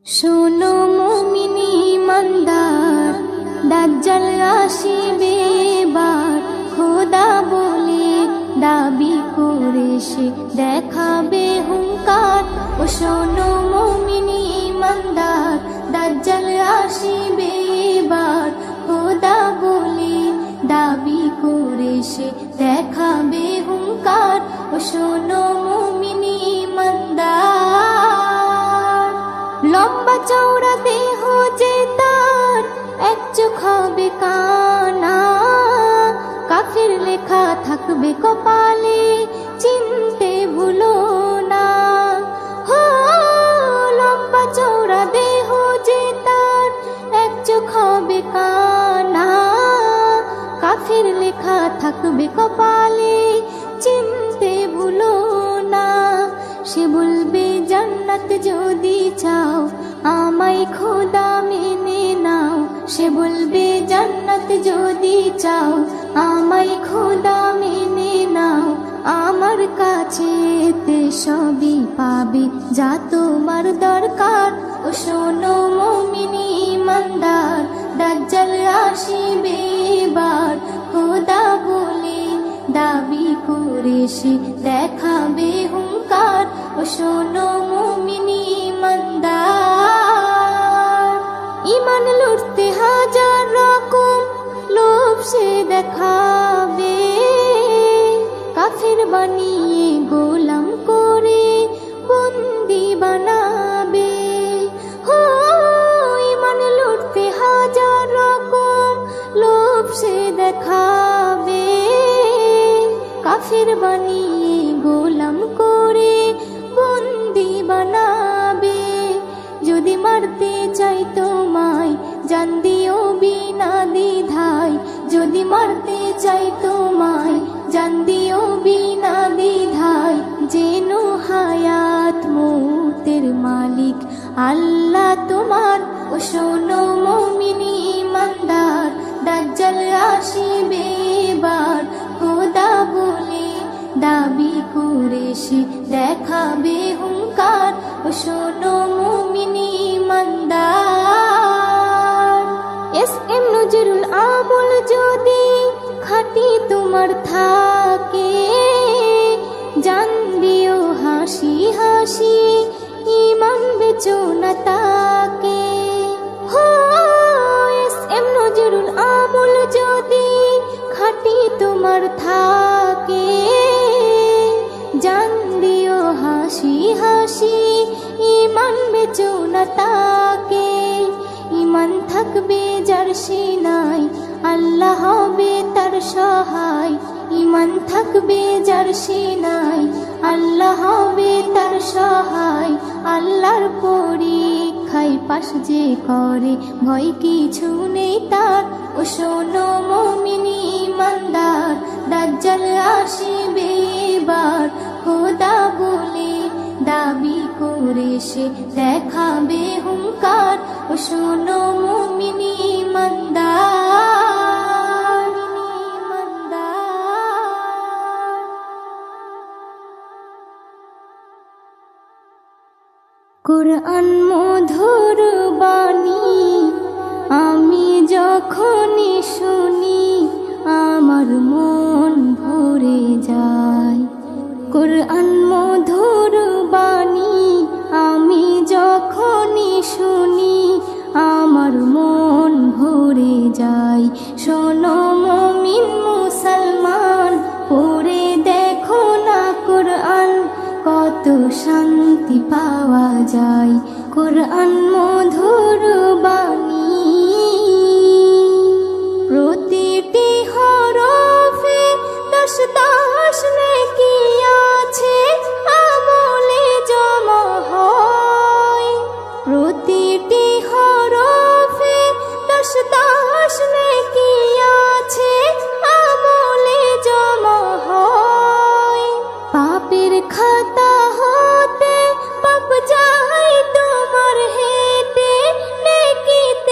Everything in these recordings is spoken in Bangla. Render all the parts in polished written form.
শোনো মুমিন ইমানদার, দাজ্জাল আসিবে এবার। খোদা বলে দাবি করে সে দেখাবে হুঙ্কার। ও শোনো মুমিন ইমানদার, দাজ্জাল আসিবে এবার। খোদা বলে দাবি করে সে দেখাবে হুঙ্কার। ও শোনো মুমিন ইমানদার, লম্বা চওড়া দেহ যে তার, এক চোখ হবে কানা। কাফের লেখা থাকবে কপালে, চিনতে ভুলো না। হো, লম্বা চওড়া দেহ যে তার, এক চোখ হবে কানা। কাফের লেখা থাকবে কপালে, চিনতে ভুলো না। সে বলবে জান্নাত যদি চাও, আমায় খোদা মেনে নাও। সে বলবে জান্নাত যদি চাও, আমায় খোদা মেনে নাও। আমার কাছে তে সবই পাবে যা তোমার দরকার। ও শোনো মুমিন ইমানদার, দাজ্জাল আসিবে এবার। খোদা বলে দাবি করে সে দেখাবে হুঙ্কার। ও শোনো মুমিন ইমানদার, ইমান লুটতে হাজার রকম লোভ সে দেখাবে। কাফের বানিয়ে গোলাম করে বন্দি বানাবে। হো, ইমান লুটতে হাজার রকম লোভ সে দেখাবে। কাফের বানিয়ে গোলাম করে বন্দি বানাবে। যদি মারতে চাই তোমায়, জান দিও বিনা দ্বিধায়। যদি মারতে চাই তোমায়, জান দিও বিনা দ্বিধায়। যেনো হায়াত মৌতের মালিক আল্লাহ তোমার। ও শোনো মুমিন ইমানদার, দাজ্জাল আসিবে এবার। খোদা বলে দাবি করে সে দেখাবে হুঙ্কার। ও শোনো মুমিন ইমানদার, এস.এম. নজরুল আমল যদি খাঁটি তোমার থাকে, জান দিও হাসি হাসি, ইমান বেচো না তাকে। হো, এস.এম. নজরুল আমল যদি খাঁটি তোমার থাকে, জান দিও হাসি হাসি, ইমান বেচো না তাকে। ইমান থাকবে যার সিনায়, আল্লাহ হবে তার সহায়। ইমান থাকবে যার সিনায়, আল্লাহ হবে তার সহায়। আল্লাহর পরীক্ষায় পাশ যে করে, ভয় কিছু নেই তার। ও শোনো মুমিন ইমানদার, দাজ্জাল আসিবে এবার। খোদা বলে দাবি করে সে দেখাবে হুঙ্কার। ও শোনো মুমিন ইমানদার, কুরআন মধুর বাণী আমি যখনই শুনি, আমার মন ভরে যায়। কুরআন মধুর বাণী আমি যখনই শুনি, আমার মন ভরে যায়। শোনো মুমিন মুসলমান, পড়ে দেখো না কুরআন, কত শান্তি পাওয়া যায়। কুরআন মধুর বাণী, প্রতিটি হরফে 10 নেকি আছে, আমলে জমা হয়। প্রতিটি হরফে 10 নেকি আছে, আমলে জমা হয়। পাপের খাতা হতে পাপ যায় তোমার হেঁটে, নেকিতে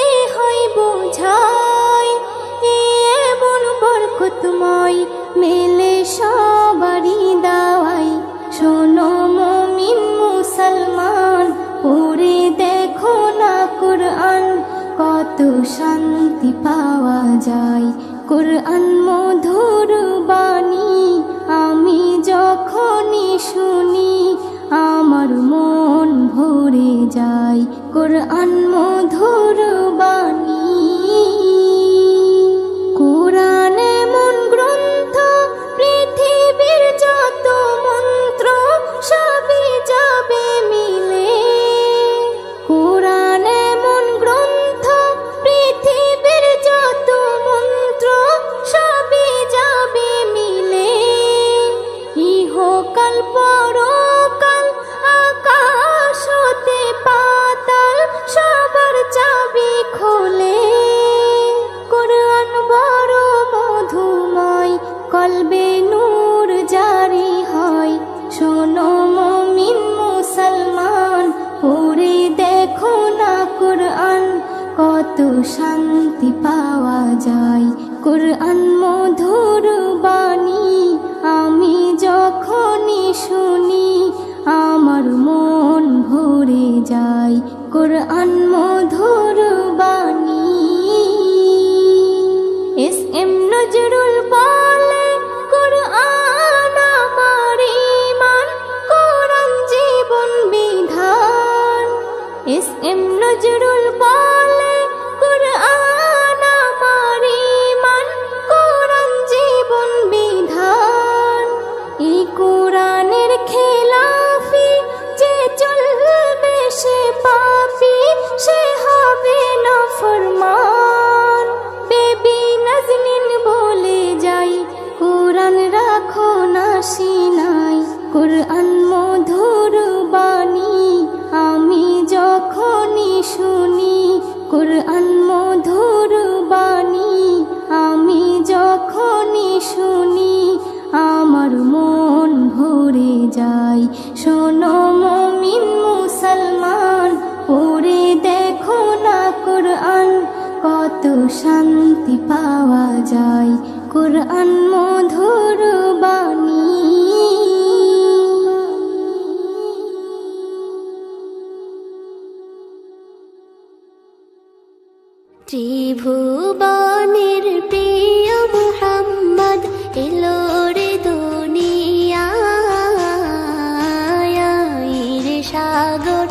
শান্তি পাওয়া যায়। কোরআন মধুর বাণী আমি যখনই শুনি আমার মন ভরে যায়। কোরআন মধুর বাণী। কোরআন এমন গ্রন্থ পৃথিবীর যত মন্ত্র সবই যাবে মিলে। কোরআন এমন গ্রন্থ পৃথিবীর যত মন্ত্র সবই যাবে মিলে। ইহকাল পরকাল আকাশ হতে পাতাল সবার চাবি খোলে। কোরআন বড় মধুময় কলবে নূর জারি হয়। শোনো মুমিন মুসলমান পড়ে দেখো না কোরআন কত শান্তি পাওয়া যায়। কোরআন মধুর বাণী আমি যখনই শুনি আমার মন ভরে যায়। কোরআন মধুর বাণী। এস.এম. নজরুল বলে কোরআন আমার ঈমান, কোরআন জীবন বিধান। এস.এম. নজরুল বলে কোরআন আমার ঈমান, কোরআন জীবন বিধান। এই কোরআনের খেলাফি যে চলবে সে পাপী, সে হবে নাফরমান। বেবি নাজনীন বলে যাই কোরআন রাখো না সিনায়। কোরআন মধুর বাণী আমি যখনই শুনি কোরআন মধুর বাণী আমি যখনই শুনি আমার মন ভরে যায়। শোনো মুমিন মুসলমান পড়ে দেখো না কোরআন কত শান্তি পাওয়া যায়। কোরআন মধুর বাণী। ত্রিভুবনের প্রিয় মুহাম্মদ এলো রে দুনিয়ায়। সাগর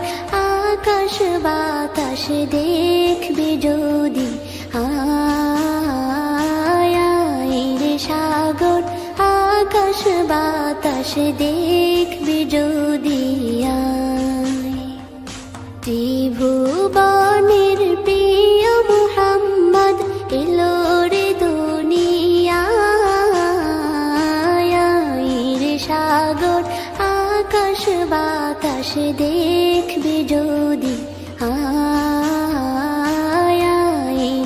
আকাশ বাতাস দেখবে যদি রে সাগর আকাশ বাতাস দেখবে যদি ত্রিভুবনের প্রিয় মুহাম্মদ এলো রে দুনিয়ায়। সাগর আকাশ বাতাস দেখবে যদি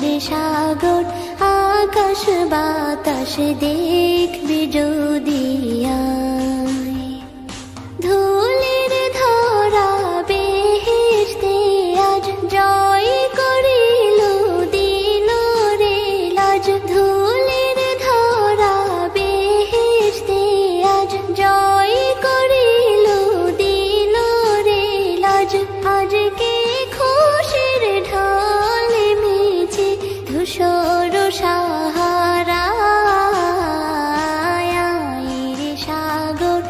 রে সাগর আকাশ বাতাস দেখবে যদি ধুলির ধরা বেহেশতে আজ জয় করিল দিল রে লাজ। ধুলির ধরা বেহেশতে আজ জয় করিল দিল রে লাজ। আজকে খুশির ঢল মেছে ধূসর সাহারা। সাগর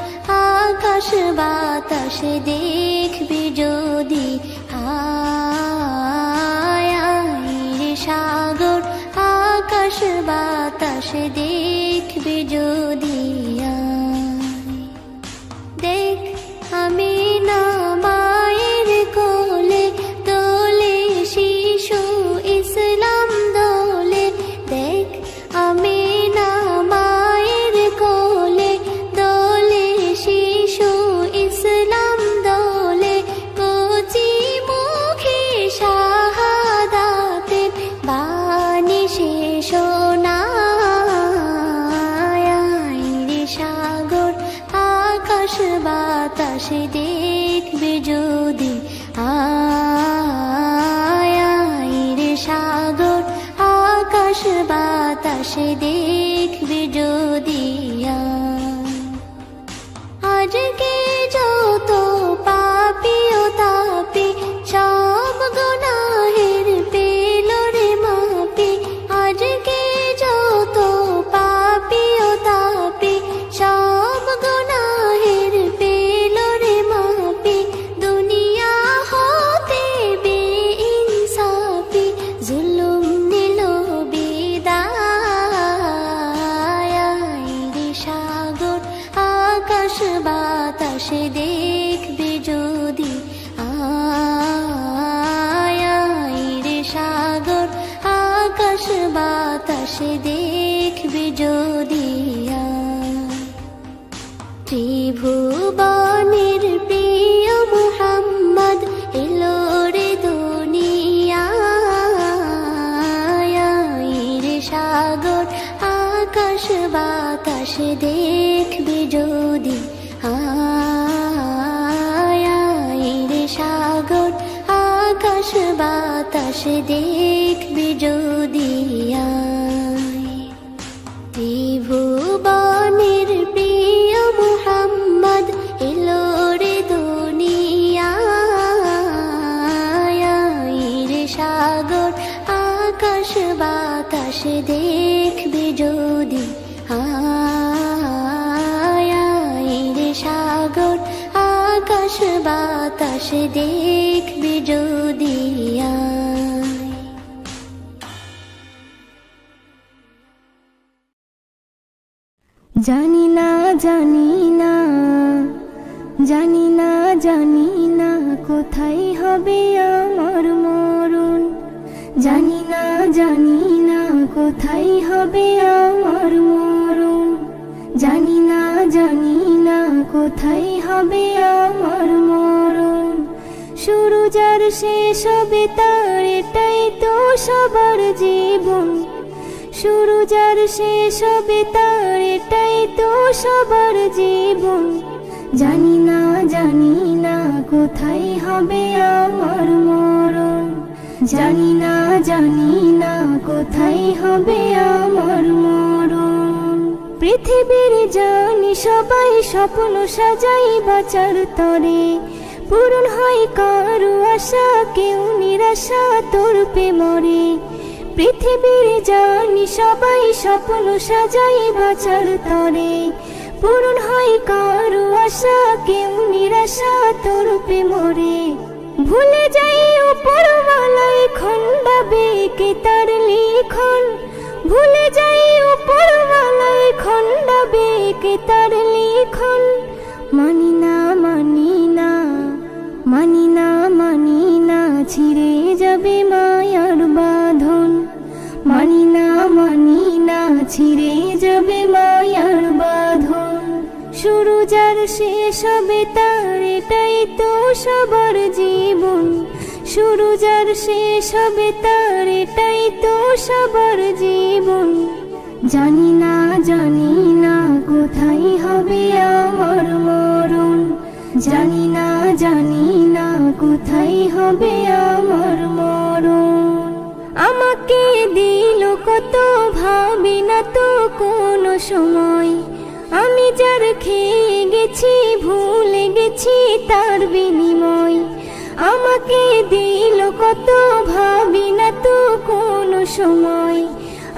আকাশ বাতাস দেখবে যদি সাগর আকাশ বাতাস দেখবে যদি দেখ আমি না মায়ের কোলে দোলে শিশু ইসলাম দোলে। দেখ আমি না মায়ের কোলে দোলে শিশু ইসলাম দোলে। কচি মুখে শাহাদাতের বাণী শেষ শোনায়। সাগর আকাশ বাতাস দেখবে যদি সাগর আকাশ বাতাস দেখবে যদি আজকে যত পাপী ও তাপী সব গুনাহের পেল রে মাপি। আকাশ বাতাসে দেখবে যদি আয় রে সাগর আকাশ বাতাসে দেখবে যদি ত্রিভুবনের প্রিয় মুহাম্মদ এলো রে দুনিয়ায় রে সাগর আকাশ বাতাসে দেখবে যদি আয় রে সাগর আকাশ বাতাসে দেখবে যদি ত্রিভুবনের প্রিয় মুহাম্মদ এলো রে দুনিয়ায় রে সাগর আকাশ বাতাসে দেখবে যদি আয় রে সাগর আকাশ বাতাসে দেখবে যদি জানি না জানি না জানি না জানি না কোথায় হবে আমার মরণ জানি না জানি না কোথায় হবে আমার মরণ জানি না জানি না কোথায় হবে আমার মরণ শুরু যার শেষ হবে তার এটাই তো সবার জীবন শুরু যার শেষ হবে তার এটাই তো সবার জীবন জানি না কোথায় হবে আমার মরণ জানি না কোথায় হবে আমার মরণ পৃথিবীর জানি সবাই স্বপ্ন সাজাই বাঁচার তরে পূরণ হয় কারো আশা কেউ নিরাশা তোরপে মরে পৃথিবীর জানি সবাই স্বপ্ন সাজাই বাঁচার তরে পূরণ হয় কারো আশা কেউ নিরাশা তোরপে মরে ভুলে যাই উপরওয়ালায় খন্ডাবে কে তার লিখন ভুলে যাই উপরওয়ালায় খন্ডাবে কে তার লিখন মানি না ছিঁড়ে যাবে মায়ার বাঁধন মানি না ছিঁড়ে যাবে মায়ার বাঁধন শুরু যার শেষ হবে তার এটাই তো সবার জীবন শুরু যার শেষ হবে তার এটাই তো সবার জীবন জানি না কোথায় হবে আমার মরণ জানি না কোথায় হবে আমার মরণ আমাকে দিল কত ভাবি না তো কোনো সময় আমি যার খেয়ে গেছি ভুলে গেছি তার বিনিময় আমাকে দিল কত ভাবি না তো কোনো সময়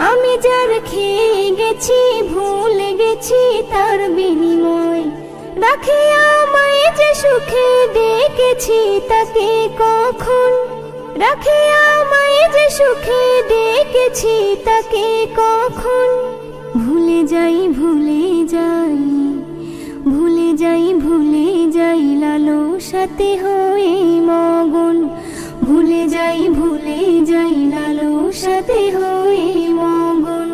আমি যার খেয়ে গেছি ভুলে গেছি তার বিনিময় রাখে আমায় যে সুখে ডেকেছি তাকে কখন রাখে আমায় যে সুখে ডেকেছি তাকে কখন ভুলে যাই লালো সাথে হয়ে মগন ভুলে যাই লালো সাথে হয়ে মগন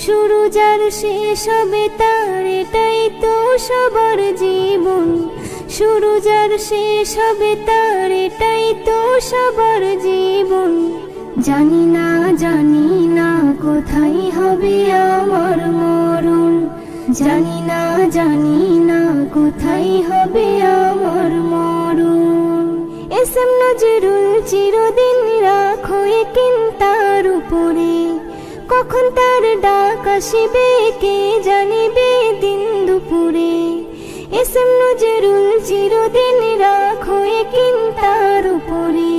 শুরু যার শেষ হবে তার এটাই তো সবার জীবন শুরু যার শেষ হবে তার এটাই তো সবার জীবন জানি না কোথায় হবে আমার মরণ জানি না কোথায় হবে আমার মরণ এসএম নজরুল চিরদিন রাখো একিন তার উপরে কখন তার ডাক আসিবে কে জানিবে দিন দুপুরে এসএম নজরুল চিরদিন রাখো একিন তার উপরে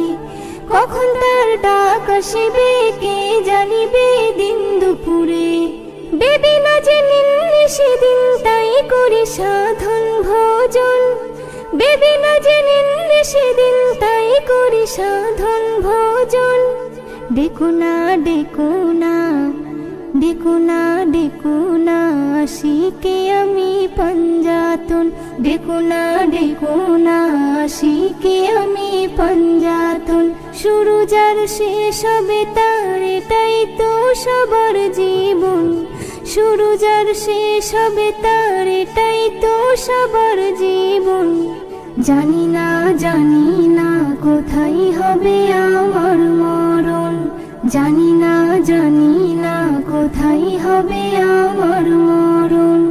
কখন তার ডাক আসিবে কে জানিবে দিন দুপুরে বেবি না জেনিন সেদিন তাই করি সাধন ভোজন বেবি না জেনিন সেদিন তাই করি সাধন ভোজন ডেকো না ডেকুনা ডেকুনা আশিকে আমি পাঞ্জাতন, ডেকুনা ডেকুনা আশিকে আমি পাঞ্জাতন। শুরু যার শেষ হবে তার, এটাই তো সবার জীবন। শুরু যার শেষ হবে তার, এটাই তো সবার জীবন। জানি না জানি না কোথায় হবে আমার মরণ, জানি না জানি না কোথায় হবে আমার মরণ,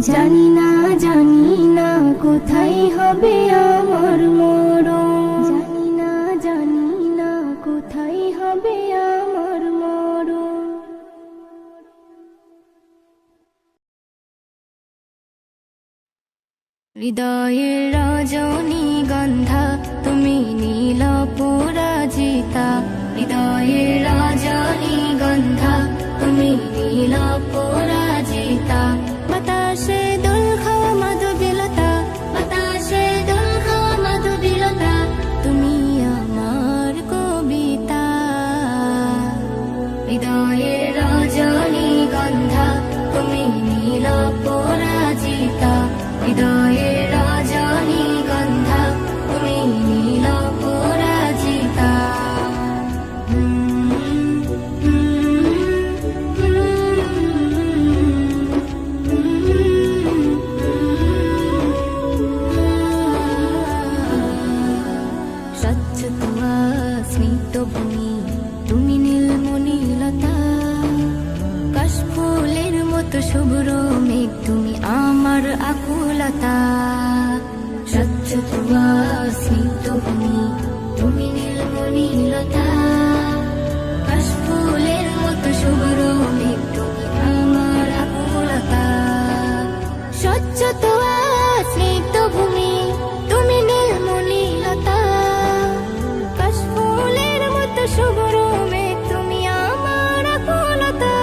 জানি না জানি না কোথায় হবে আমার মরণ, জানি না জানি না কোথায় হবে আমার মরণ। হৃদয়ের রজনীগন্ধা তুমি নীল পরাজিতা, হৃদয়ের রজনীগন্ধা তুমি নীল পরাজিতা। বাতাসে দোল খাওয়া মাধবীলতা, বাতাসে দোল খাওয়া মাধবীলতা, তুমি আমার কবিতা। হৃদয়ের রজনীগন্ধা তুমি নীল পরাজিতা, হৃদয়ের রজনীগন্ধা তুমি নীল পরাজিতা। স্বচ্ছ তুয়া স্মিত ভূমি তুমি নীলমণিলতা, কাশফুলের মতো শুভ্র মেঘ তুমি আমার আকুলতা। স্বচ্ছ তুয়া স্মিত ভূমি তুমি নীলমণিলতা, কাশফুলের মতো শুভ্র মেঘ তুমি আমার আকুলতা। স্বচ্ছ তুয়া স্মিত ভূমি তুমি নীলমণিলতা, কাশফুলের মতো শুভ্র মেঘ তুমি আমার আকুলতা।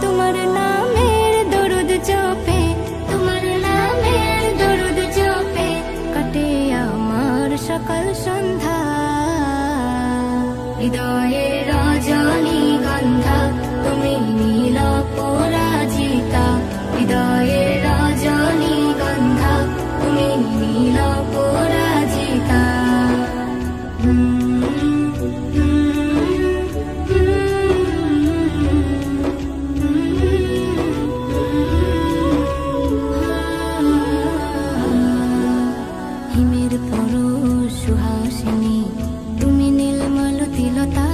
তোমার নামের দরুদ জপে, তোমার নামের দরুদ জপে কাটে আমার সকাল সন্ধ্যা। হৃদয়ের রজনীগন্ধা তুমি নীল পরাজিতা, হৃদয়ের রজনীগন্ধা তুমি নীল পরাজিতা। হিমের পরশ সুহাসিনী তুমি নীলমালতিলতা,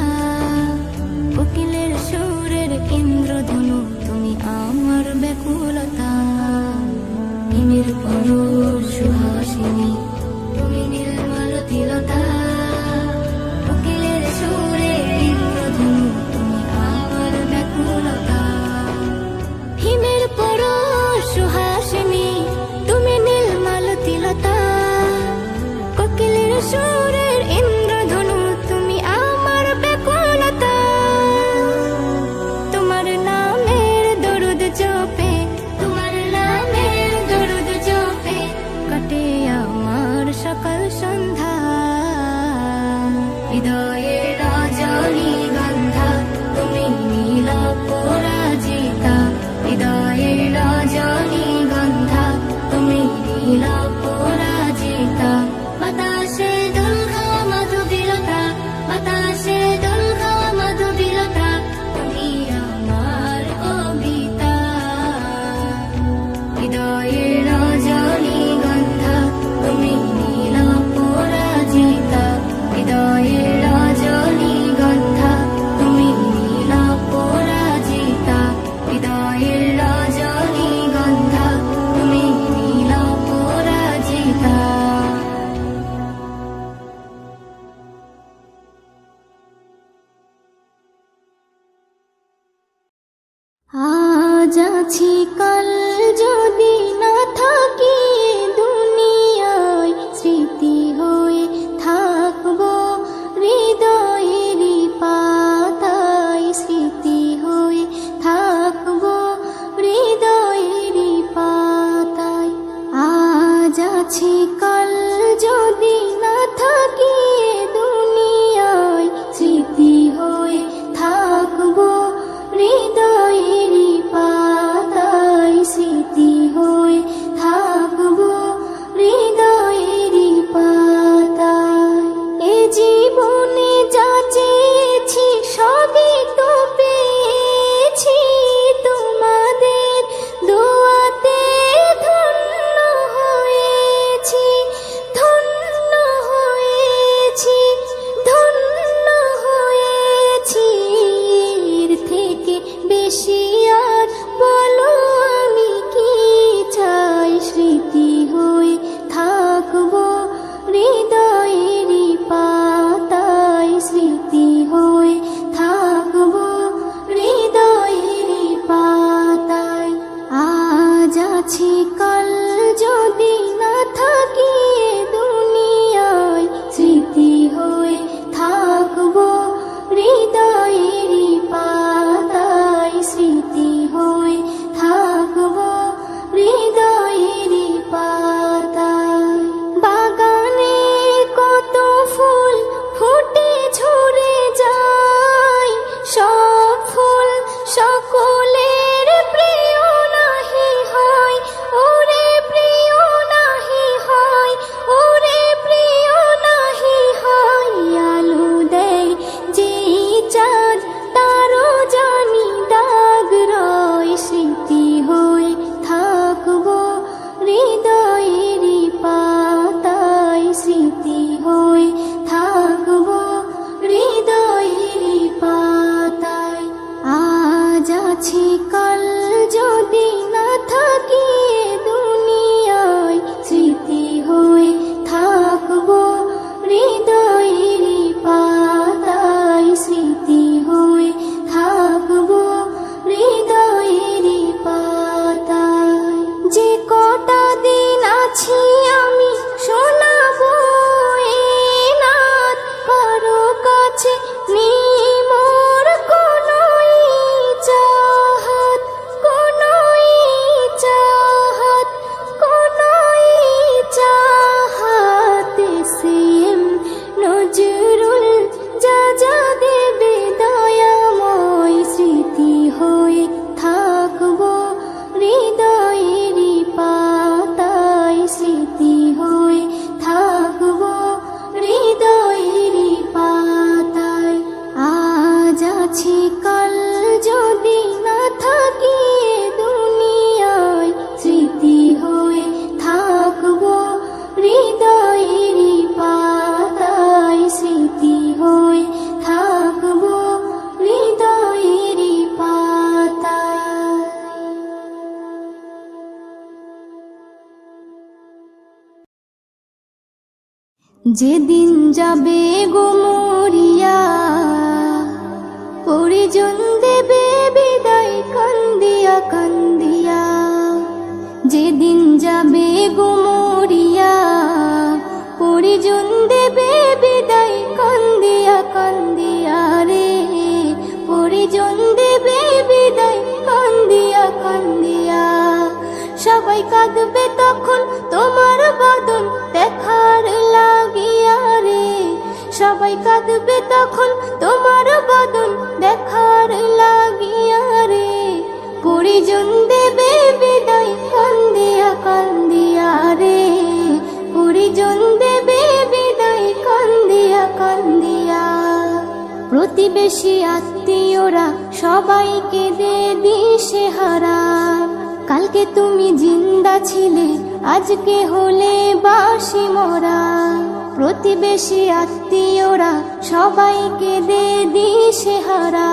কোকিলের সুরের ইন্দ্রধনু তুমি আমার ব্যাকুলতা। হিমের পরশ সুহাসিনী তুমি নীলমালতিলতা, কোকিলের সুরের ইন্দ্রধনু তুমি আমার ব্যাকুলতা। হিমের পরশ সুহাসিনী তুমি নীলমালতিলতা, কোকিলের সুরের ইন্দ্রধনু তুমি আমার ব্যাকুলতা। তোমার নামের দরুদ জপে, তোমার নামের দরুদ জপে কাটে আমার সকাল সন্ধ্যা। হৃদয়ের রজনীগন্ধা তুমি নীল পরাজিতা, হৃদয়ের রজনীগন্ধা তুমি নীল পরাজিতা। বাতাসে দোল খাওয়া মাধবীলতা, বাতাসে দোল খাওয়া মাধবীলতা, তুমি আমার কবিতা। হৃদয়ের রজনীগন্ধা তুমি নীল পরাজিতা, হৃদয়ের রজনীগন্ধা তুমি নীল পরাজিতা, হৃদয়ের রজনীগন্ধা তুমি নীল পরাজিতা। আজ আছি কাল যদি না থাকি দুনিয়ায়, স্মৃতি হয়ে থাকবো হৃদয়েরই পাতায়, স্মৃতি হয়ে থাকবো হৃদয়েরই পাতায়। আজ আছি কাল যদি না থাকি দুনিয়ায়, স্মৃতি হয়ে থাকবো কাল যদি না থাকি এ দুনিয়ায়, স্মৃতি হয়ে থাকবো হৃদয়েরই পাতায়, স্মৃতি হয়ে থাকবো হৃদয়েরই পাতায়। বাগানে কত ফুল ফুটে ঝরে যায়, সব ফুল সকলের প্রিয় নাহি হয়, ওরে প্রিয় নাহি হয়, ওরে প্রিয় নাহি হয়। আলো দেয় যে চাঁদ তারও জানি দাগ রয়, স্মৃতি হয়ে থাকবো হৃদয়েরই পাতায়, স্মৃতি হয়ে থাকবো হৃদয়েরই পাতায়। আজ আছি কাল যদি না থাকি এ দুনিয়ায়, স্মৃতি হয়ে থাকবো হৃদয়েরই পাতায়, স্মৃতি হয়ে থাকবো হৃদয়েরই পাতায়। যে কটা দিন আছি আমি শোনাবো এ নাত, কারো কাছে নেই মোর কোনো চাহাত, কোনো চাহাত, কোনো চাহাত। সেম নজরুল যা যা দেবে দয়াময়, স্মৃতি হয়ে থাকবো হৃদয়েরই পাতায়, স্মৃতি হয়ে থাকবো হৃদয়েরই পাতায়। আজ আছি কাল যদি না থাকি এ দুনিয়ায়, স্মৃতি হয়ে থাকবো হৃদয়েরই পাতায়, স্মৃতি হয়ে থাকবো হৃদয়েরই পাতায়। যেদিন যাবে গো মরিয়া, পরিজন দেবে বিদায় কান্দিয়া কান্দিয়া। যেদিন যাবে গো মরিয়া, পরিজন দেবে বিদায় কান্দিয়া কান্দিয়া রে, পরিজন দেবে বিদায় কান্দিয়া কান্দিয়া। সবাই কাঁদবে তখন তোমার বদন দেখার লাগিয়া রে, সবাই কাঁদবে তখন তোমার বদন দেখার লাগিয়া রে। পরিজন দেবে বিদায় কান্দিয়া কান্দিয়া রে, পরিজন দেবে বিদায় কান্দিয়া কান্দিয়া। প্রতিবেশী আত্মীয়রা সবাইকে দে দিশেহারা, কালকে তুমি জিন্দা ছিলে আজকে হলে বাসি মরা। প্রতিবেশী আত্মীয়রা সবাইকে দে দিশেহারা,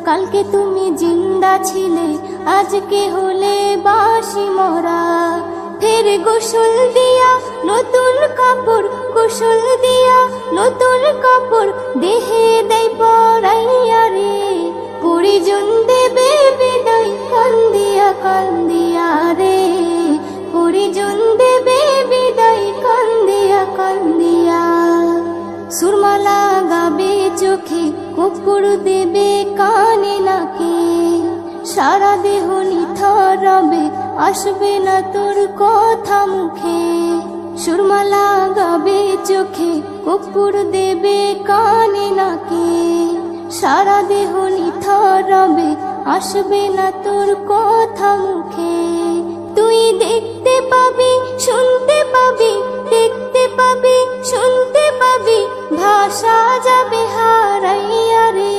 কালকে তুমি জিন্দা ছিলে আজকে হলে বাসি মরা। ফের গোসল দিয়া নতুন কাপড়, গোসল দিয়া নতুন কাপড় দেহে দেয় পরাইয়া রে। পরিজন দেবে বিদায় কান্দিয়া কান্দিয়া রে, পরিজন দেবে বিদায় কান্দিয়া কান্দিয়া। সুরমালা গাবে চোখে, কপুর দেবে কানে নাকে, সারা দেহ নিথর রবে আসবে না তোর কথা মুখে। সুরমালা গাবে চোখে, কপুর দেবে কানে নাকে, সারা দেহ নিথর রবে আসবে না তোর কথা মুখে। তুই দেখতে পাবি শুনতে পাবি, দেখতে পাবি শুনতে পাবি, ভাষা যাবে হারাইয়া রে।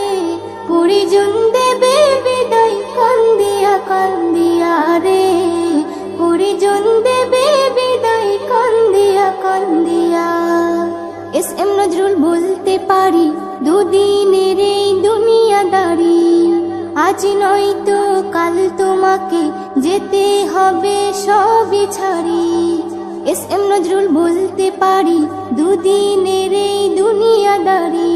পরিজন দেবে বিদায় কান্দিয়া কান্দিয়া রে, পরিজন দেবে বিদায় কান্দিয়া কান্দিয়া। এস এম নজরুল বলতে পারি দুদিনের এই দুনিয়াদারি, আজ নয়তো কাল তোমাকে যেতে হবে সবই ছাড়ি। এস এম নজরুল বলতে পারি দুদিনের এই দুনিয়াদারি,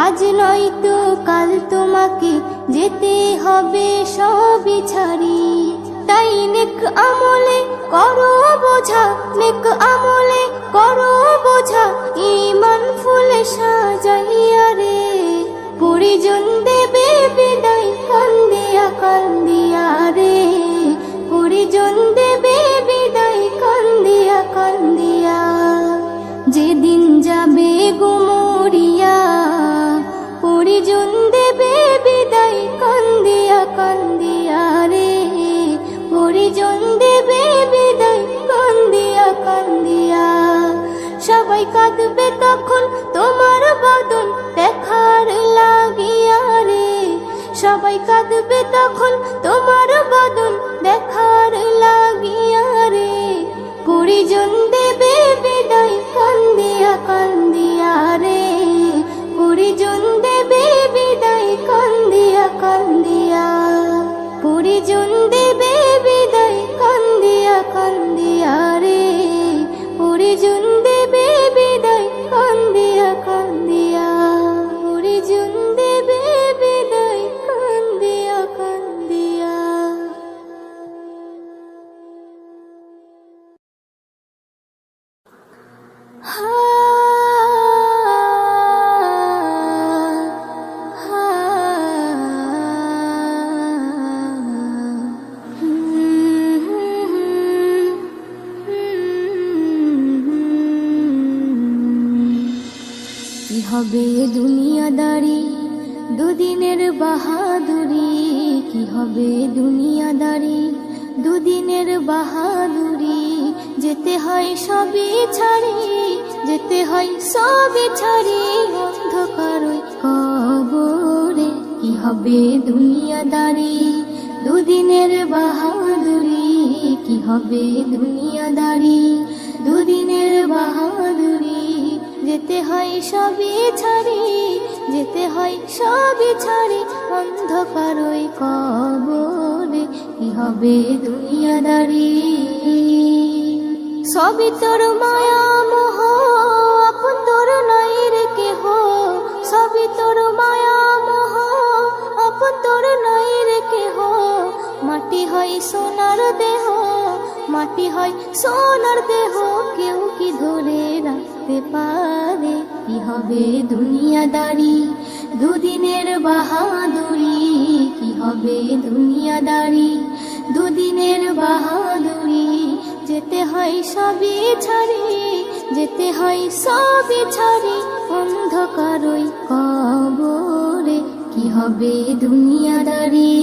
আজ নয়তো কাল তোমাকে যেতে হবে সবই ছাড়ি। তাই নেক আমলে করো বোঝা, নেক আমলে করো বোঝা, ঈমান ফুলে সাজাইয়া রে। পরিজন দেবে বিদায় কান্দিয়া কান্দিয়া রে, পরিজন দেবে বিদায় কান্দিয়া কান্দিয়া। যেদিন যাবে গুমরিয়া, পরিজন দেবে বিদায় কান্দিয়া কান্দিয়া রে, পরিজন দেবে বিদায় কান্দিয়া কান্দিয়া। সবাই কাঁদবে তখন তোমার বদন দেখার লাগিয়া রে, সবাই কাঁদবে তখন তোমার বদন দেখার লাগিয়া রে। পরিজন দেবে বিদায় কান্দিয়া কান্দিয়া রে, পরিজন দেবে বিদায় কান্দিয়া কান্দিয়া, পরিজন দেবে বিদায় কান্দিয়া কান্দিয়া রে, পরিজন দেবে বিদায় কান্দিয়া কান্দিয়া, পরিজন দেবে বিদায় কান্দিয়া কান্দিয়া। কি হবে দুনিয়াদারি দুদিনের বাহাদুরি, কি হবে দুনিয়াদারি দুদিনের বাহাদুরি। যেতে হয় সবই ছাড়ি, যেতে হয় সবই ছাড়ি অন্ধকারই কবরে। কি হবে দুনিয়াদারি দুদিনের বাহাদুরি, কি হবে দুনিয়াদারি দুদিনের বাহাদুরি। যেতে হয় সবই ছাড়ি, যেতে হয় সবই ছাড়ি অন্ধকারই কবরে। কি হবে দুনিয়াদারি, সবই তোর মায়া মোহ, আপন তোর নাই রে কেহ। সবই তোর মায়া মোহ, আপন তোর নাই রে কেহ। মাটি হয় সোনার দেহ, মাটি হয় সোনার দেহ, কেউ কি ধরে রাখতে পারে। কি হবে দুনিয়াদারি দুদিনের বাহাদুরি, কি হবে দুনিয়াদারি দুদিনের বাহাদুরি। যেতে হয় সবই ছাড়ি, যেতে হয় সবই ছাড়ি অন্ধকারই কবরে। কি হবে দুনিয়াদারি,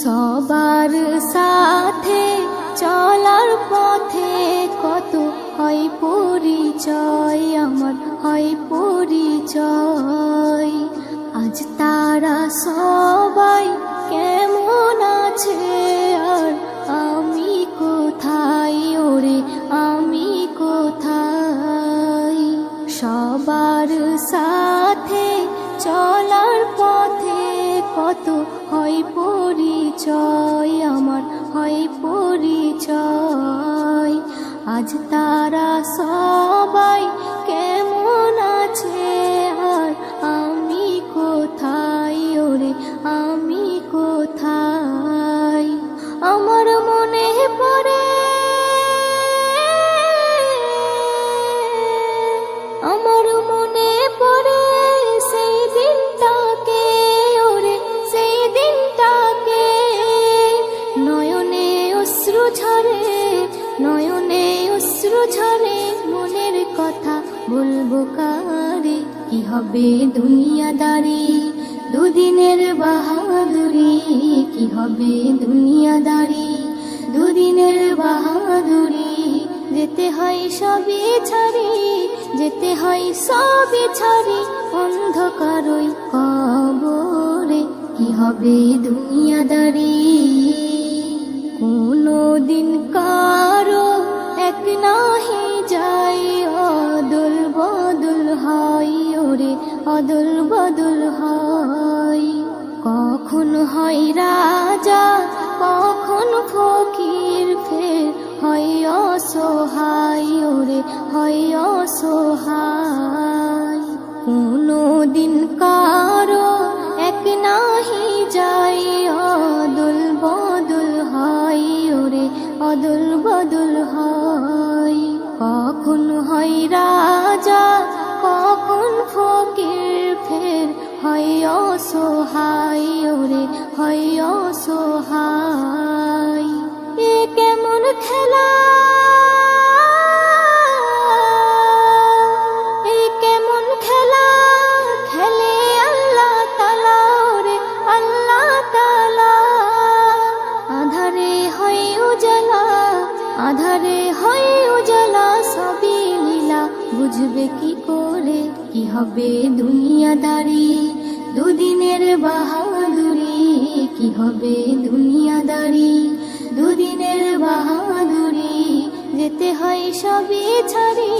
সবার সাথে চলার পথে কত হয় পরিচয়, আমার হয় পরিচয়। আজ তারা সবাই কেমন আছে, আর আমি কোথায় ওরে আমি কোথায়। সবার সাথে চলার পথে কত হয় পরিচয়, আমার হয় পরিচয়। আজ তারা সবাই কেমন আছে, আর আমি কোথায় ওরে আমি কোথায়। আমার মনে পড়ে, আমার মনে পড়ে সেই দিনটাকে ওরে, সেই দিনটাকে। নয়নে অশ্রু ঝরে, নয়নে অশ্রু ঝরে, মনের কথা বলবো কারে। কি হবে দুনিয়াদারি দুদিনের বাহাদুরি, কি হবে দুনিয়াদারি দুদিনের বাহাদুরি। যেতে হয় সবই ছাড়ি, যেতে হয় সবই ছাড়ি অন্ধকারই কবরে। কি হবে দুনিয়াদারি, কোনো দিন কারো এক নাহি যাই, অদল বদল হয় ওরে অদল বদল হয়। কখন হয় রাজা কখন ফকির, ফের হয় অসহায় ওরে হয় অসহায়। কোনো দিন কারো এক নাহি যাই, অদল বদল অদল বদল হয়। কখন হয় রাজা, কখন ফকির, ফের হয় অসহায় ওরে হয় অসহায়। এ কেমন খেলা, এ কেমন খেলা খেলে আল্লাহ তাআলা ওরে আল্লাহ তাআলা। আধারে হয় উজালা, আধারে হয় উজালা, সবই লীলা বুঝবে কি করে, কি হবে দুনিয়াদারি দুদিনের বাহাদুরি, কি হবে দুনিয়াদারি দুদিনের বাহাদুরি। যেতে হয় সবই ছাড়ি,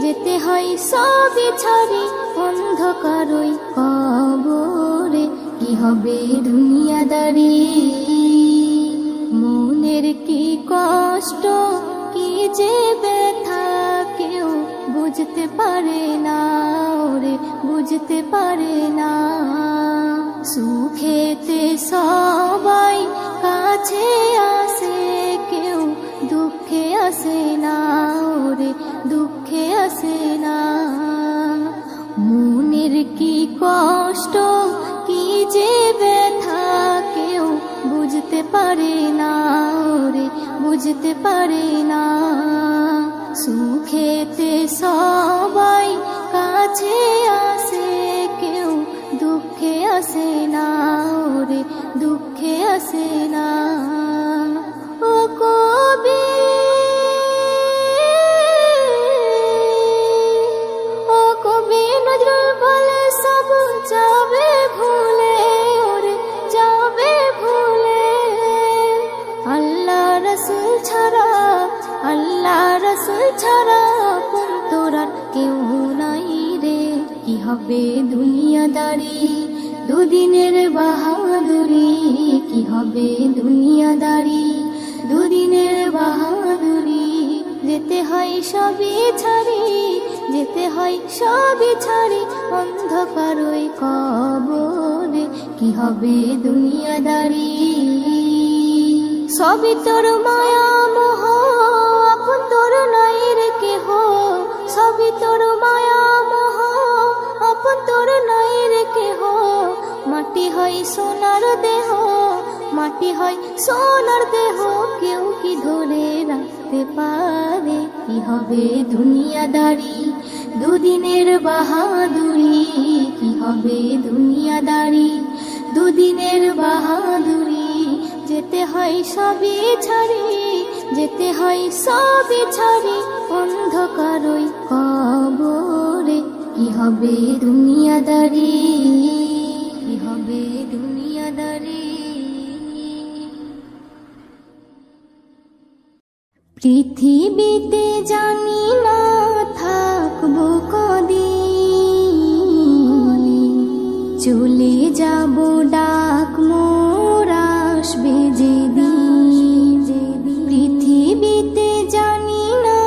যেতে হয় সবই ছাড়ি, অন্ধকারই কবরে, কি হবে দুনিয়াদারি। মনের কি কষ্ট, কি যে ব্যথা, কেউ বুঝতে পারে না ওরে বুঝতে পারে না। সুখেতে সবাই কাছে আসে, কেউ দুঃখে আসে না ওরে দুঃখে আসে না। মনের কি কষ্ট, কি যে ব্যথা, কেউ বুঝতে পারে না ওরে বুঝতে পারে না। সুখেতে সবাই কাছে আসে, কেউ দুঃখে আসে না ওরে দুঃখে আসে না। ও কবি, ও কবি নজরুল বলে সব যাবে ভুলে ওরে যাবে ভুলে। আল্লাহ রসুল ছাড়া, আল্লাহ রসুল ছাড়া আপন তোর আর কেউ নাই রে, কি হবে দুনিয়াদারি দুদিনের বাহাদুরি, কি হবে দুনিয়াদারি দুদিনের বাহাদুরি। যেতে হয় সবই ছাড়ি, যেতে হয় সবই ছাড়ি, অন্ধকারই কবরে, কি হবে দুনিয়াদারি। সবই তোর মায়া মোহ, আপন তোর নাই রে কেহ, সবই তোর মায়া মোহ, আপন তোর নাই রে কেহ। মাটি হয় সোনার দেহ, মাটি হয় সোনার দেহ, কেউ কি ধরে রাখতে পারে, কি হবে দুনিয়াদারি দুদিনের বাহাদুরি, কি হবে দুনিয়াদারি দুদিনের বাহাদুরি। যেতে হয় সবই ছাড়ি, যেতে হয় সবই ছাড়ি, অন্ধকারই কবরে, কি হবে দুনিয়াদারি, কি হবে দুনিয়াদারি। পৃথিবীতে জানি না থাকবো কদিন, চলে যাব ডাক মোর আসবে যেদিন। পৃথিবীতে জানি না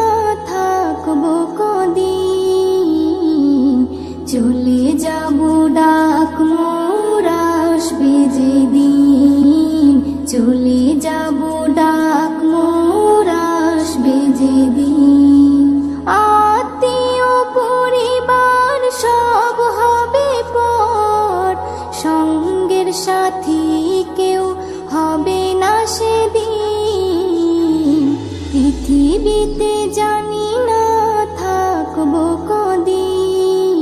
থাকবো কদিন, চলে যাব ডাক মোর আসবে যেদিন, চলে যাব ডাক মোর আসবে যেদিন। আত্মীয় পরিবার সব হবে পর, সঙ্গের সাথী কেউ হবে না সেদিন। পৃথিবীতে জানি না থাকবো কদিন,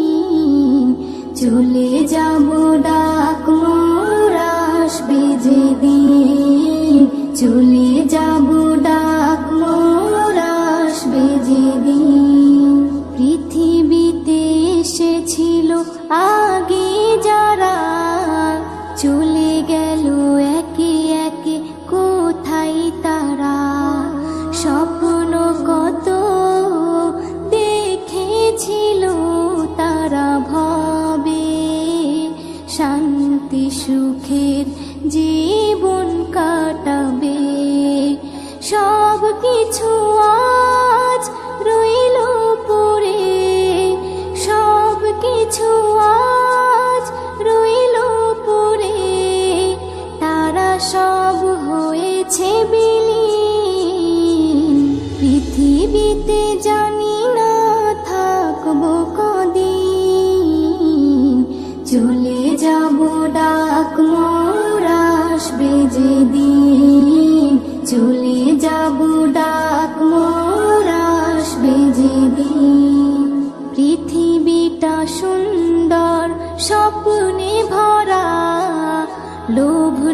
চলে যাব ডাক মোর আসবে যেদিন, চলে যাব ডাক মোর আসবে যেদিন। পৃথিবীতে এসেছিল আগে যারা, চলে গেল একে একে কোথায় তারা। স্বপ্ন কত দেখেছিল তারা ভাবে, শান্তি সুখের জীবন কাটাবে। সব কিছু আজ রইল পড়ে, সব কিছু আজ রইল পড়ে। তারা সব হয়েছে বিলীন,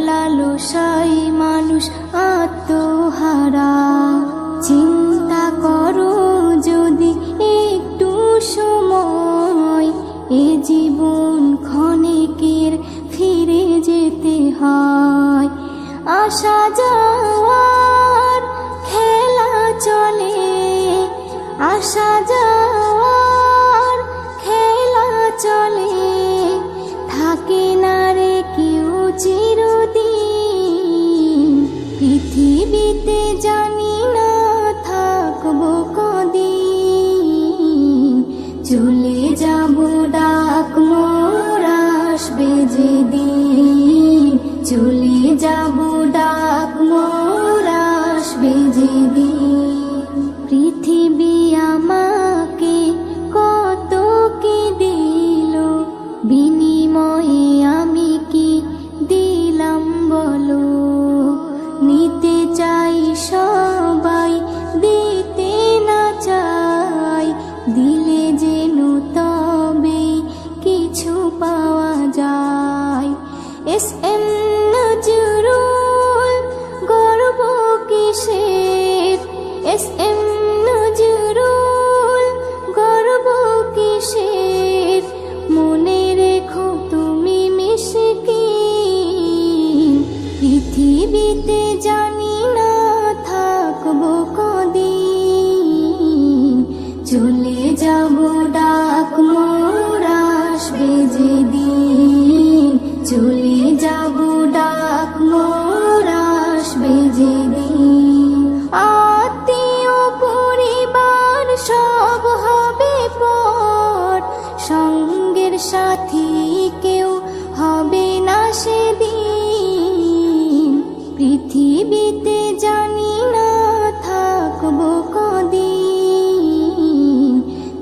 লালসায় মানুষ আত্মহারা। চিন্তা করো যদি একটু সময়, এ জীবন ক্ষণিকের ফিরে যেতে হয়। আসা যাওয়ার খেলা চলে, আসা যাওয়ার খেলা চলে, থাকে না রে কেউ চিরদিন। পৃথিবীতে জানি না থাকবো কদিন, চলে যাবো ডাক মোর আসবে যেদিন, চলে যাবো ডাক মোর আসবে যেদিন। পৃথিবী আমাকে কত কি দিল, বিনিময়ে আমি কি দিলাম বলো। নিতে চাই সবাই, দিতে না চাই, দিলে যেন তবে কিছু পাওয়া যায়। এস.এম. নজরুল, গর্ব কিসের, এস.এম. নজরুল, গর্ব কিসের, মনে রেখো তুমি মিসকিন। পৃথিবীতে জানি না থাকবো কদিন, চলে যাবো ডাক মোর আসবে যেদিন, চলে যাবো ডাক মোর আসবে যেদিন। আত্মীয় পরিবার সব হবে পর, সঙ্গের সাথী কেউ হবে না সেদিন। পৃথিবীতে জানি না থাকবো কদিন,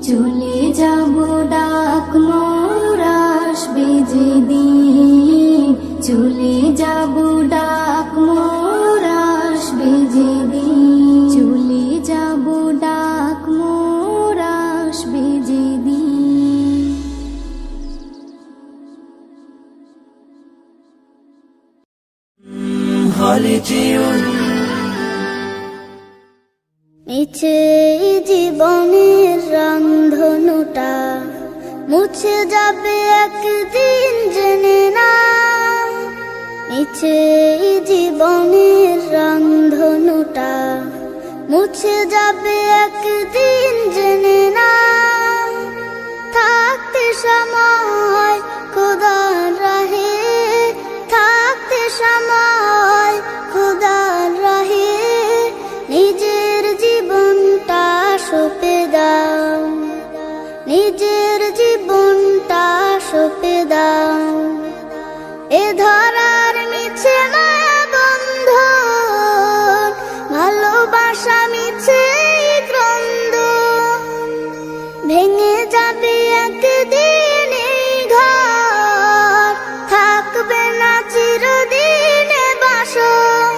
চলে যাবো ডাক মোর আসবে যেদিন, চলে যাবো ডাক মোর আসবে যেদিন, চলে যাবো ডাক মোর আসবে যেদিন। মিছে জীবনের রংধনুটা মুছে যাবে একদিন জেনে না। মিছে জীবনের রংধনুটা মুছে যাবে একদিন জেনে না। থাকতে সময় খোদার রাহে, থাকতে সময় খোদার রাহে, নিজের জীবনটা সঁপে দাও, নিজের জীবনটা সঁপে দাও। এ ধরার মিছে মায়া বন্ধন, ভালোবাসা মিছে ক্রন্দন, ভেঙে যাবে একদিন এই ঘর, থাকবে না চিরদিনে বাসর।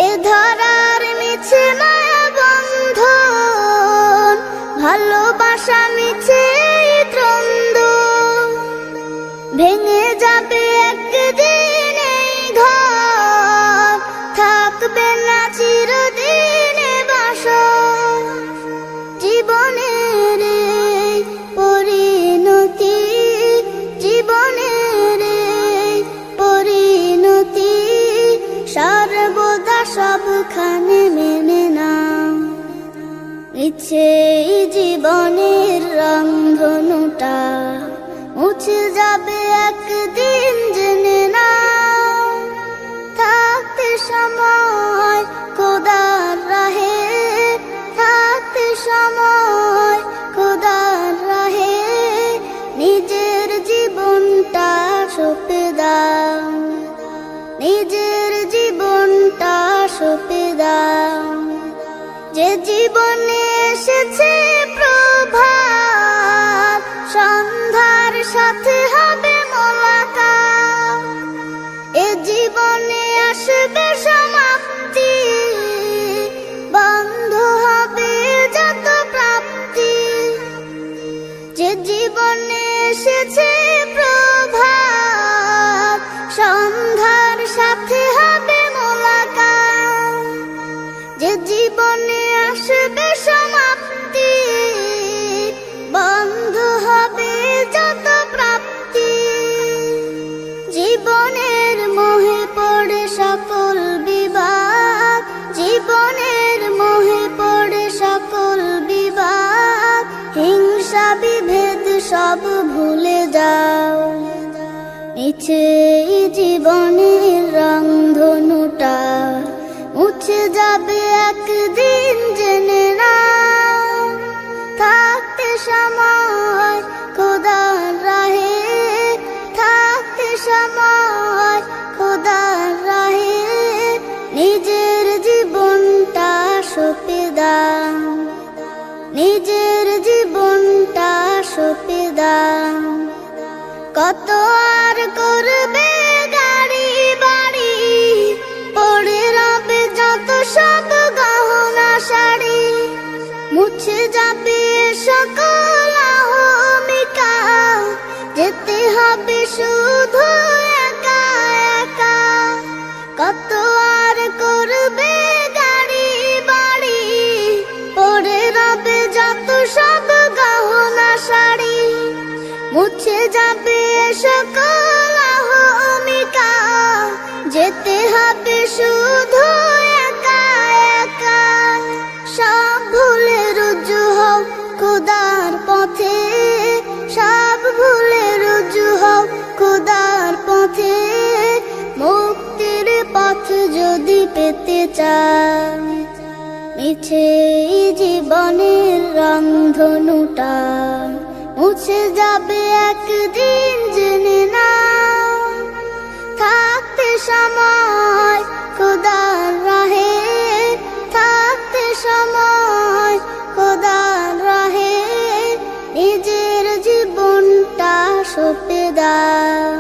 এ ধরার মিছে মায়া বন্ধন, ভালোবাসা মিছে ক্রন্দন, ভেঙে যাবে একদিন এই ঘর, থাকবে না চিরদিনে বাসর। জীবনের এই পরিণতি, জীবনের এই পরিণতি, সর্বদা সবখানে মেনে নাও। মিছে জীবনের রংধনুটা মুছে যাবে একদিন জেনে নাও। থাকতে সময় খোদার রাহে, থাকতে সময় খোদার রাহে, নিজের জীবনটা সঁপে দাও, নিজের জীবনটা সঁপে দাও। যে জীবনে এসেছে প্রভাত, সন্ধ্যার সাথে হবে মোলাকাত। এ জীবনে আসবে সমাপ্তি, বন্ধ হবে যত প্রাপ্তি। যে জীবনে এসেছে প্রভাত, সন্ধ্যার জীবনে আসবে সমাপ্তি, বন্ধ হবে যত প্রাপ্তি। জীবনের মোহে পড়ে সকল বিবাদ, জীবনের মোহে পড়ে সকল বিবাদ। হিংসা বিভেদ সব ভুলে যাও, মিছে জীবনের রংধনুটা মুছে যাবে একদিন জেনে না। থাকতে সময় খোদার রাহে, থাকতে সময় খোদার রাহে, নিজের জীবনটা সঁপে দাও, নিজের জীবনটা সঁপে দাও। কত আর করবে গাড়ি বাড়ি, পড়ে রবে যত সব গহনা শাড়ি। মুছে যাবে সকল অহমিকা, যেতে হবে শুধু একা একা। কত আর করবে গাড়ি বাড়ি, পড়ে রবে যত সব গহনা শাড়ি। মুছে যাবে সকল অহমিকা, যেতে হবে শুধু একা একা। সব ভুলে রুজু হও খোদার পথে, সব ভুলে রুজু হও খোদার পথে। মুক্তির পথ যদি পেতে চাও, মিছে জীবনের রংধনুটা মুছে যাবে একদিন জেনে না। থাকতে সময় খোদার রাহে, থাকতে সময় খোদার রাহে, নিজের জীবনটা সঁপে দাও,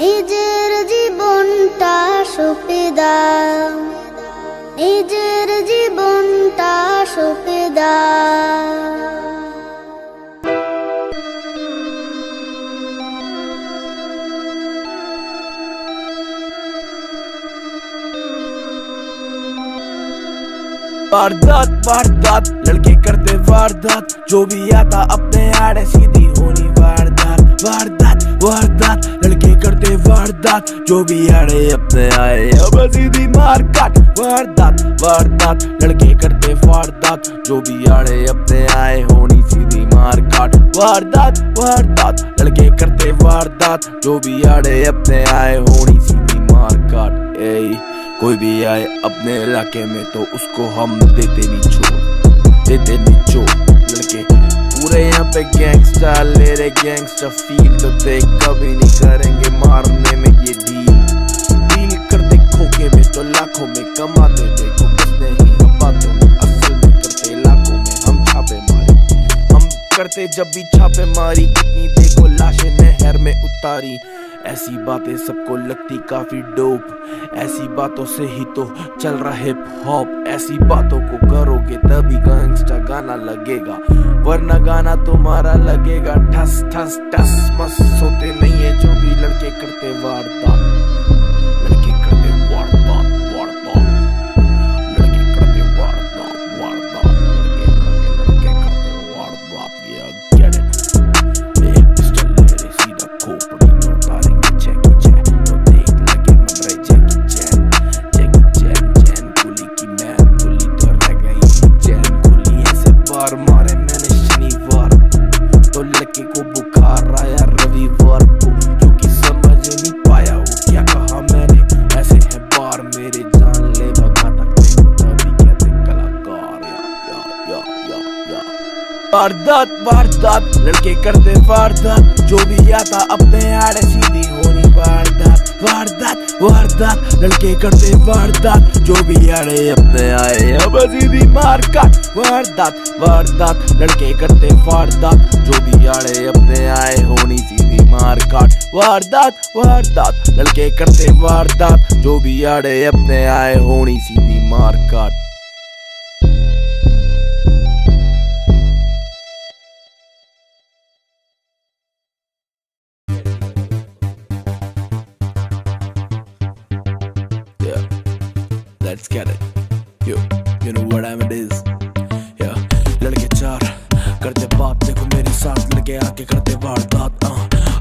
নিজের জীবনটা সঁপে দাও, নিজের জীবনটা সঁপে দাও। वारदात वारदात लड़के करते वारदात, जो भी आता अपने आड़े सीधी होनी वारदात। वारदात वारदात लड़के करते वारदात, जो भी आड़े अपने आए अब सीधी मार काट। वारदात वारदात लड़के करते वारदात, जो भी आड़े अपने आए होनी सीधी मार काट। वारदात वारदात लड़के करते वारदात, जो भी आड़े अपने आए होनी सीधी मार काट। कोई भी आए अपने इलाके में तो उसको हम देते निचोड़, देते निचोड़। लड़के पूरे यहाँ पे गैंगस्टर ले रहे गैंगस्टर फील, तो देख कभी नहीं करेंगे मारने में ये डील करते खोखे में तो लाखों में कमाते। देखो किसने ही हम बातों में असल में करते लाखों में हम छापे मारी। हम करते जब भी छापे मारी, कितनी देखो लाशें नहर में उतारी। ऐसी बातें सबको लगती काफी डोप, ऐसी बातों से ही तो चल रहा हिप हॉप। ऐसी बातों को करोगे तभी गैंगस्टर गाना लगेगा, वरना गाना तुम्हारा लगेगा ठस ठस ठस। मस सोते नहीं है जो भी लड़के करते वारदात, लड़के करते वारदात वारदात, लड़के करते वारदात वारदात, लड़के करते वारदात। ये गेट इट, एक पिस्टल ले रहे सीधा खोपड़ी में उतारेंगे जैकी चैन, तो देख लगे मन रहे जैकी चैन। जैकी चैन चैन कुली की मैन कुली तो रह गई चैन कुली। ऐसे बार मारे मैंने शनिवार, तो लड़के को बुखार आया रविवार को, जो कि समझ नहीं पाया वो क्या कहा मैंने। ऐसे है बार मेरे जान ले भगा तकते हो तभी कहते कलाकार। या वारदात वारदात लड़के करते वारदात, जो भी आता अपने आड़े सीधी होनी वारदात। वारदात वारदात लड़के करते वारदात, जो भी आड़े अपने आए अब सीधी मार काट। वारदात वारदात लड़के करते वारदात, जो भी आड़े अपने आए होनी सीधी मार काट। वारदात वारदात लड़के करते वारदात, जो भी आड़े अपने आए होनी सीधी मार काट। Let's get it. You know what I mean? it is. Yeah. लड़के चार करते बात, देखो मेरे साथ लड़के आके करते वारदात।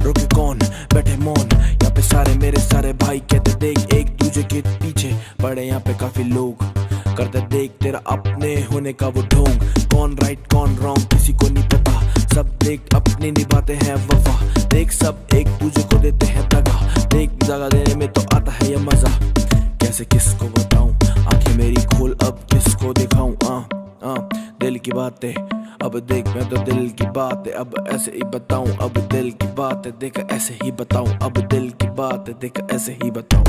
रुके कौन बैठे मौन, यहाँ पे सारे मेरे सारे भाई कहते देख एक दूसरे के पीछे पड़े यहाँ पे काफी लोग, करते देख तेरा अपने होने का वो ढोंग। कौन राइट कौन रॉन्ग किसी को नहीं पता, सब देख अपने निभाते हैं वफा, देख सब एक दूसरे को देते हैं दगा, देख दगा देने में तो आता है ये मजा। कैसे किसको बताऊं, आंखें मेरी खोल अब किसको दिखाऊं। दिल की बातें अब देख, मैं तो दिल की बात है अब ऐसे ही बताऊं। अब दिल की बात है देख ऐसे ही बताऊं, अब दिल की बात है देख ऐसे ही बताऊं।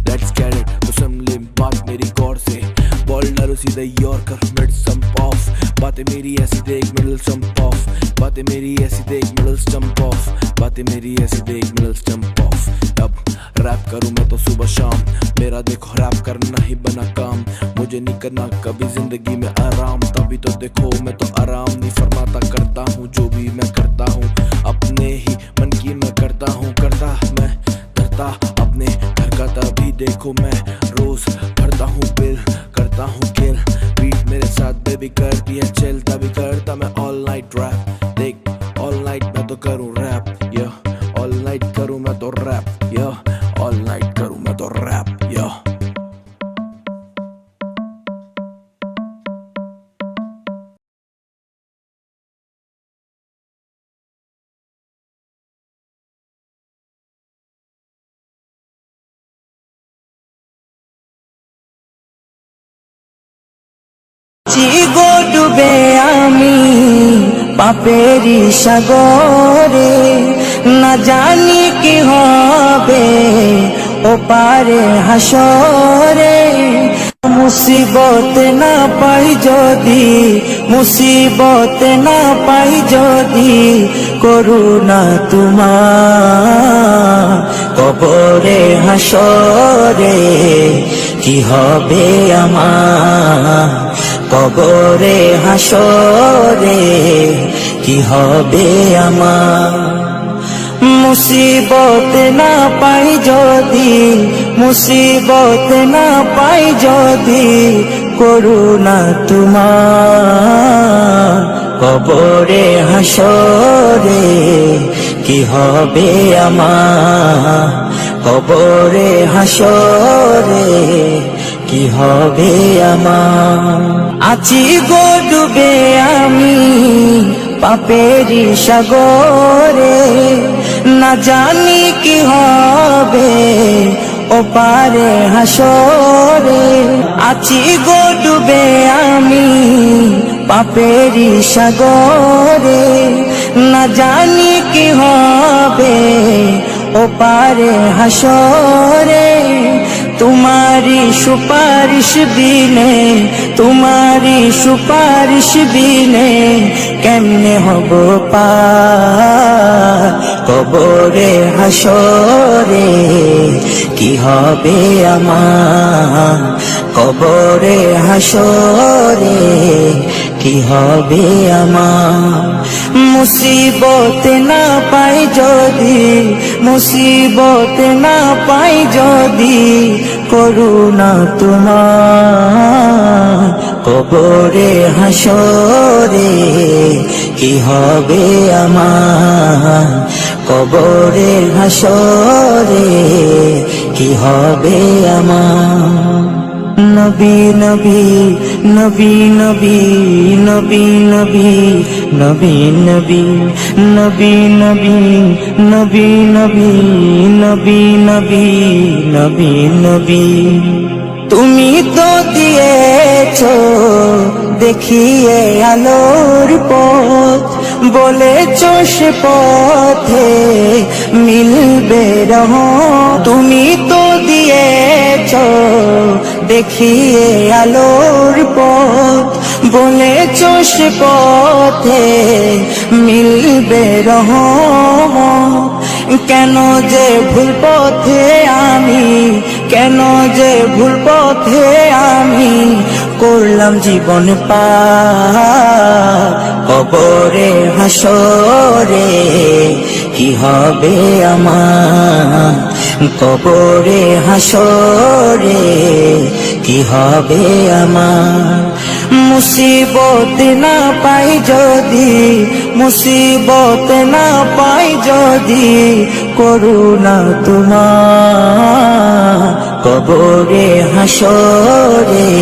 Let's get it, तो सुन ले बात मेरी गौर से, बॉल डालो सीधा यॉर्कर मिड स्टंप ऑफ, बातें मेरी ऐसी देख मिडल स्टंप ऑफ, बातें मेरी ऐसी देख मिडल स्टंप ऑफ, बातें मेरी ऐसी देख मिडल स्टंप ऑफ। अब रैप करूं मैं तो सुबह शाम, मेरा देखो रैप करना ही बना काम, मुझे नहीं करना कभी जिंदगी में आराम, तभी तो देखो मैं तो आराम नहीं फरमाता, करता हूँ जो भी मैं करता हूँ अपने ही मन की मैं करता हूँ, करता मैं करता अपने घर का, तभी देखो मैं रोज भरता हूँ बिल, करता हूँ किल, बीट मेरे साथ बेबी करती है चिल, तभी करता मैं ऑल नाइट रैप, देख ऑल नाइट मैं तो करूँ रैप, या ऑल नाइट करूँ मैं तो रैप, या ऑल नाइट करूँ मैं तो रैप, या। গো ডুবে আমি পাপেরি সাগরে, না জানি কি হবে ও পারে হাসরে, মুসিবত না পাই যদি, মুসিবত না পাই যদি, করুণা তোমার কবরে হাসরে, কি হবে আমার কবরে হাসরে, কি হবে আমার। মুসিবত না পাই যদি, মুসিবত না পাই যদি, করুণা তোমার কবরে হাসরে, কি হবে আমার কবরে হাসরে, কি হবে আমার। আছি গো ডুবে আমি পাপেরি সাগরে, না জানি কি হবে ও পারে হাসরে, আছি গো ডুবে আমি পাপেরি সাগরে, না জানি কি হবে ও পারে হাসরে, तुम्हारी सुपारिश बिने, तुम्हारी सुपारिश बिने केमने हबो पार कबरे हासरे, কি হবে আমার কবরে হাসরে, কি হবে আমার। মুসিবত না পাই যদি, মুসিবত না পাই যদি, করুণা তোমার কবরে হাসরে, কি হবে আমার কবরে হাসরে, কি হবে আমার। নবী নবী নবী নবী নবী নবী নবী নবী নবী নবী নবী নবী নবী নবী নবী নবী। তুমি তো দিয়েছো দেখিয়ে আলোর পথ, বলেছো সে পথে মিলবে রহমত। তুমি তো দিয়েছো দেখিয়ে আলোর পথ, বলেছো সে পথে মিলবে রহমত। কেন যে ভুল পথে আমি, কেন যে ভুল পথে আমি করলাম জীবন পার, কবরে হাসরে কি হবে আমার, কবরে হাসরে কি হবে আমার। মুসিবত না পাই যদি, মুসিবত না পাই যদি, করুণা তোমার, কবরে হাসরে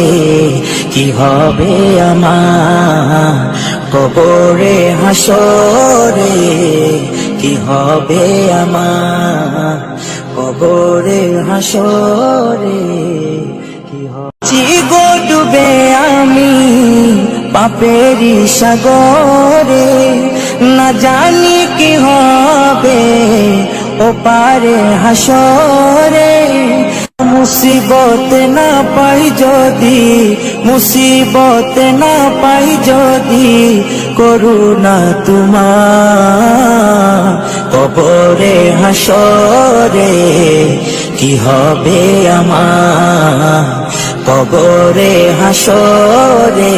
কি হবে আমার, কবরে হাসরে কি হবে আমার, কবরে হাসরে কি হবে। চিগো ডুবে আমি পাপেরি সাগরে, না জানি কি হবে ও পারে হাসরে। মুসিবত না পাই যদি, মুসিবত না পাই যদি, করুণা তোমার, কবরে হাসরে কি হবে আমার, কবরে হাসরে